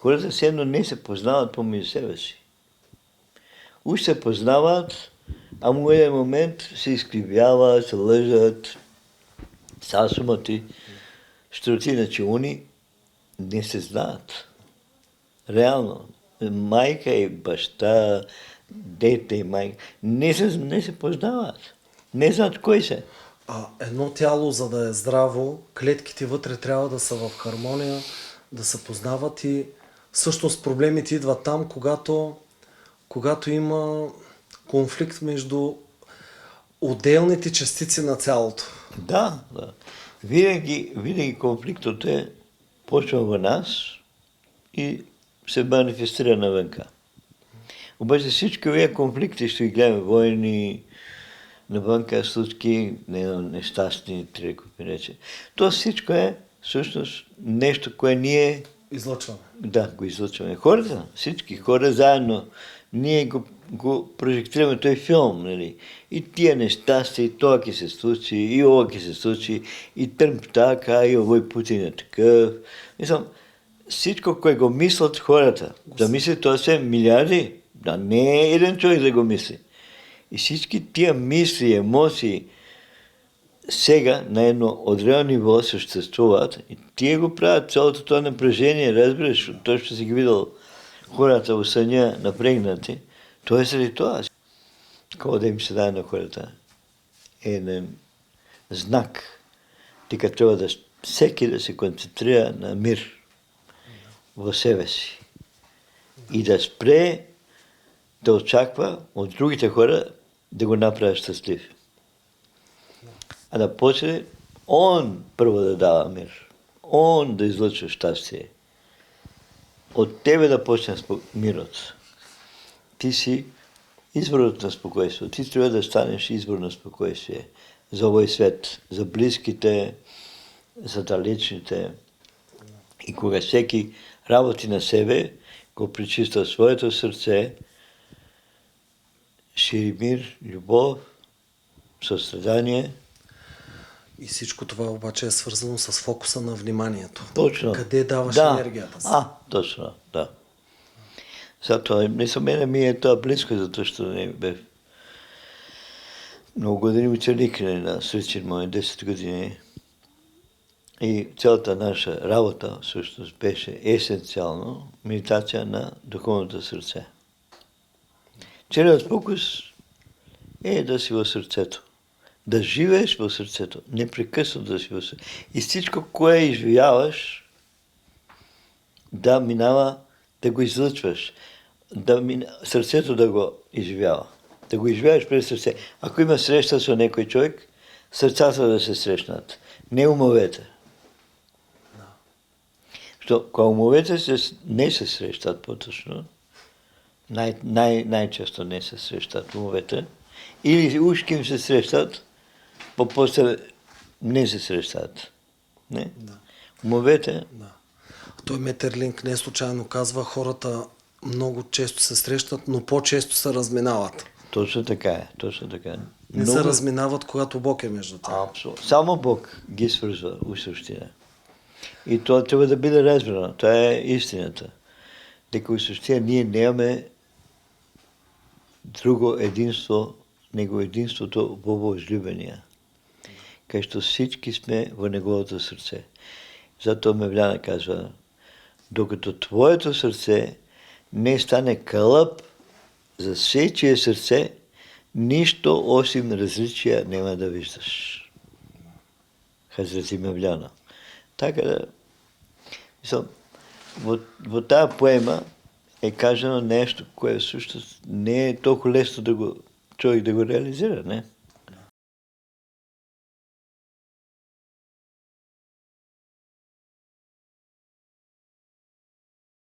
Хората все едно не се познават помежду себе си. Уж се познават, а в един момент се изкривяват, се лъжат, сасумати, защото иначе уни не се знаят. Реално. Майка и баща, дете и майка, не се познават. Не знаят кой се. Едно тяло, за да е здраво, клетките вътре трябва да са в хармония, да се познават и всъщност проблемите идват там, когато има конфликт между отделните частици на цялото. Да. Винаги конфликтът почва в нас и се манифестира навънка. Обаче всички тези конфликти, ще ги гледаме, войни, навънка случки, нещастни, треко рече. То всичко е всъщност нещо, което ние излъчваме. Да, го излъчваме. Хората, всички хора заедно, ние го прожектираме този филм, нали? И тия нещастия, и това ки се случи, и това ки се случи, и Тръмп така, и овой Путин е такъв. Мислям, всичко, което го мислят хората, да мислят, това са милиарди, да не е един човек да го мисли. И всички тия мисли, емоции, сега на едно отделно ниво съществуват и тия го правят цялото това напрежение, разбираш, точно си ги видел хората в съня напрегнати, то е заради това. Какво да им се даде на хората? Един знак. Тика трябва да всеки да се концентрира на мир в себе си и да спре да очаква от другите хора да го направят щастлив. А да почне он първо да дава мир. Он да излъчва щастие. От тебе да почне мирът. Ти си изворът на спокойствие. Ти трябва да станеш извор на спокойствие за овой свет, за близките, за далечните. И кога всеки работи на себе, го причиства своето сърце, шири мир, любов, състрадание. И всичко това обаче е свързано с фокуса на вниманието. Точно. Къде даваш енергията си? Точно, да. Затова мене ми е това близко, защото не бе много години ученик на сречин мой, 10 години. И цялата наша работа всъщност беше есенциално медитация на духовното сърце. Целият фокус е да си в сърцето. Да живееш в сърцето. Непрекъснато да си в сърцето. И всичко, кое изживяваш, да минава, да го излъчваш. Сърцето да го изживява. Да го изживяваш през сърце. Ако има среща с някой човек, сърцата да се срещнат. Не умовете. Защото когато умовете не се срещат по-точно, най-често не се срещат умовете, или ушки се срещат, по-после не се срещат. Не? Да. Умовете. Да. Той Метерлинк не случайно казва, хората много често се срещат, но по-често се разминават. Точно така е. Точно така. Не се разминават, когато Бог е между тях. Абсолютно. Само Бог ги свързва в същина. И това трябва да бъде разбрано. Това е истината. Дека в същина ние нямаме друго единство, него единството в възлюбения. Където всички сме в неговото сърце. Зато Мевляна казва, докато твоето сърце не стане кълъп за сечие сърце, нищо осим различия няма да виждаш. Хазрети Мевляна. Така да, мислам, в тази поема е кажено нещо, което всъщност не е толкова лесно човек да го реализира, не?